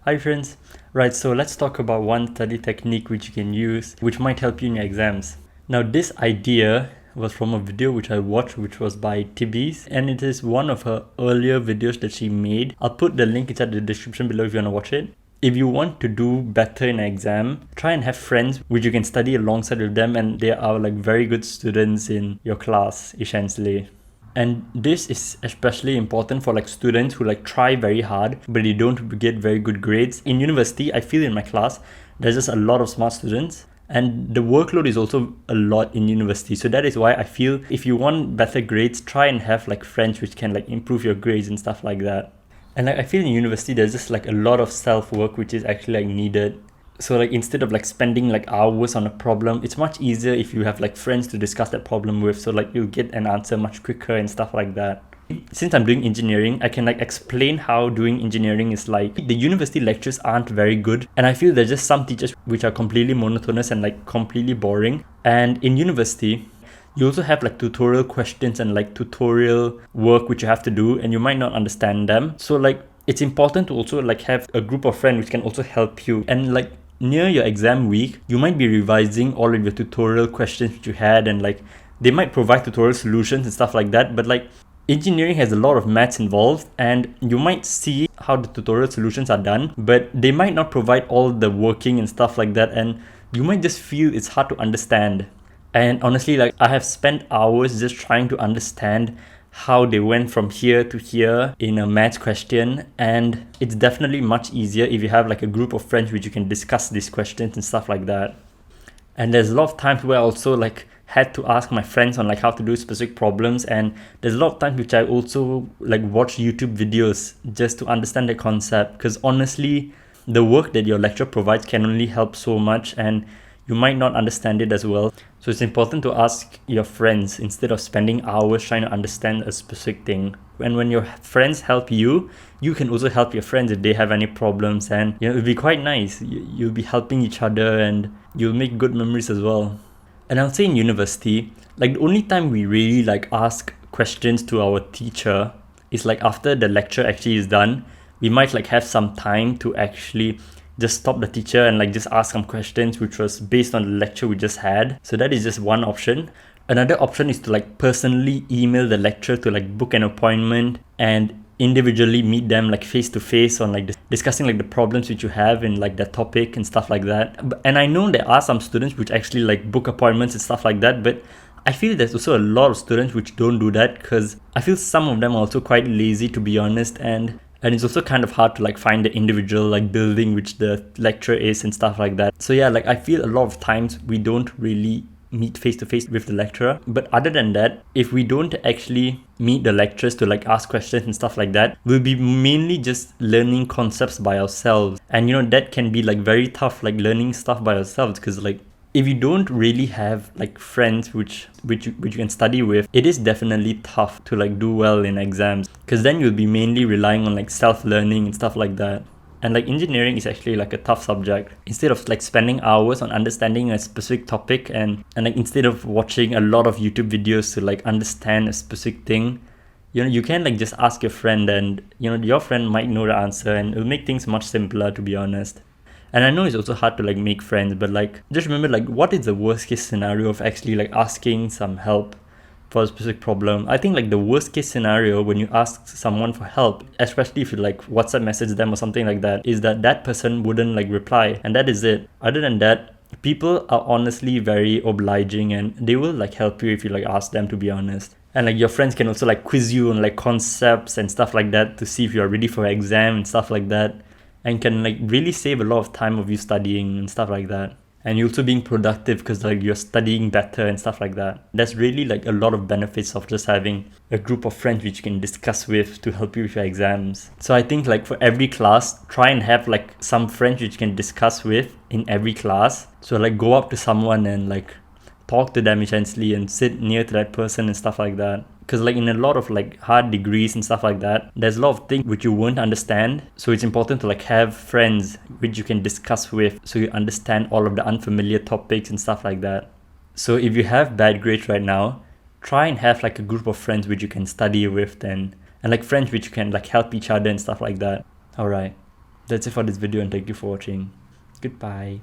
Hi friends. Right, so let's talk about one study technique which you can use, which might help you in your exams. Now this idea was from a video which I watched, which was by Tibby's, and it is one of her earlier videos that she made. I'll put the link inside the description below if you want to watch it. If you want to do better in an exam, try and have friends which you can study alongside with them, and they are like very good students in your class, essentially. And this is especially important for like students who like try very hard but they don't get very good grades. In university, I feel in my class there's just a lot of smart students, and the workload is also a lot in university. So that is why I feel if you want better grades, try and have like friends which can like improve your grades and stuff like that. And like I feel in university there's just like a lot of self-work which is actually like needed. So like instead of like spending like hours on a problem, it's much easier if you have like friends to discuss that problem with, so like you'll get an answer much quicker and stuff like that. Since I'm doing engineering, I can like explain how doing engineering is like. The university lectures aren't very good, and I feel there's just some teachers which are completely monotonous and like completely boring. And in university, you also have like tutorial questions and like tutorial work which you have to do, and you might not understand them. So like it's important to also like have a group of friends which can also help you. And like near your exam week, you might be revising all of your tutorial questions which you had, and like they might provide tutorial solutions and stuff like that. But like engineering has a lot of maths involved, and you might see how the tutorial solutions are done, but they might not provide all the working and stuff like that, and you might just feel it's hard to understand. And honestly, like I have spent hours just trying to understand how they went from here to here in a maths question, and it's definitely much easier if you have like a group of friends which you can discuss these questions and stuff like that. And there's a lot of times where I also like had to ask my friends on like how to do specific problems, and there's a lot of times which I also like watch YouTube videos just to understand the concept, because honestly the work that your lecturer provides can only help so much, and you might not understand it as well. So it's important to ask your friends instead of spending hours trying to understand a specific thing. And when your friends help you, you can also help your friends if they have any problems, and it'll be quite nice. You'll be helping each other and you'll make good memories as well. And I'll say in university, like the only time we really like ask questions to our teacher is like after the lecture actually is done. We might like have some time to actually just stop the teacher and like just ask some questions which was based on the lecture we just had. So that is just one option. Another option is to like personally email the lecturer to like book an appointment and individually meet them like face to face on like discussing like the problems which you have in like that topic and stuff like that. And I know there are some students which actually like book appointments and stuff like that, but I feel there's also a lot of students which don't do that, because I feel some of them are also quite lazy, to be honest, and it's also kind of hard to like find the individual like building which the lecturer is and stuff like that. So yeah, like I feel a lot of times we don't really meet face to face with the lecturer. But other than that, if we don't actually meet the lecturers to like ask questions and stuff like that, we'll be mainly just learning concepts by ourselves. And that can be like very tough, like learning stuff by ourselves, because like if you don't really have like friends which you can study with, it is definitely tough to like do well in exams, because then you'll be mainly relying on like self-learning and stuff like that. And like engineering is actually like a tough subject. Instead of like spending hours on understanding a specific topic, and like instead of watching a lot of YouTube videos to like understand a specific thing, you can like just ask your friend, and your friend might know the answer, and it'll make things much simpler, to be honest. And I know it's also hard to like make friends, but like just remember, like what is the worst case scenario of actually like asking some help for a specific problem? I think like the worst case scenario when you ask someone for help, especially if you like WhatsApp message them or something like that, is that person wouldn't like reply, and that is it. Other than that, people are honestly very obliging, and they will like help you if you like ask them, to be honest. And like your friends can also like quiz you on like concepts and stuff like that to see if you're ready for an exam and stuff like that, and can like really save a lot of time of you studying and stuff like that. And you're also being productive because like you're studying better and stuff like that. There's really like a lot of benefits of just having a group of friends which you can discuss with to help you with your exams. So I think like for every class, try and have like some friends which you can discuss with in every class. So like go up to someone and like talk to them essentially, and sit near to that person and stuff like that. Because like in a lot of like hard degrees and stuff like that, there's a lot of things which you won't understand. So it's important to like have friends which you can discuss with, so you understand all of the unfamiliar topics and stuff like that. So if you have bad grades right now, try and have like a group of friends which you can study with then, and like friends which you can like help each other and stuff like that. Alright. That's it for this video and thank you for watching. Goodbye.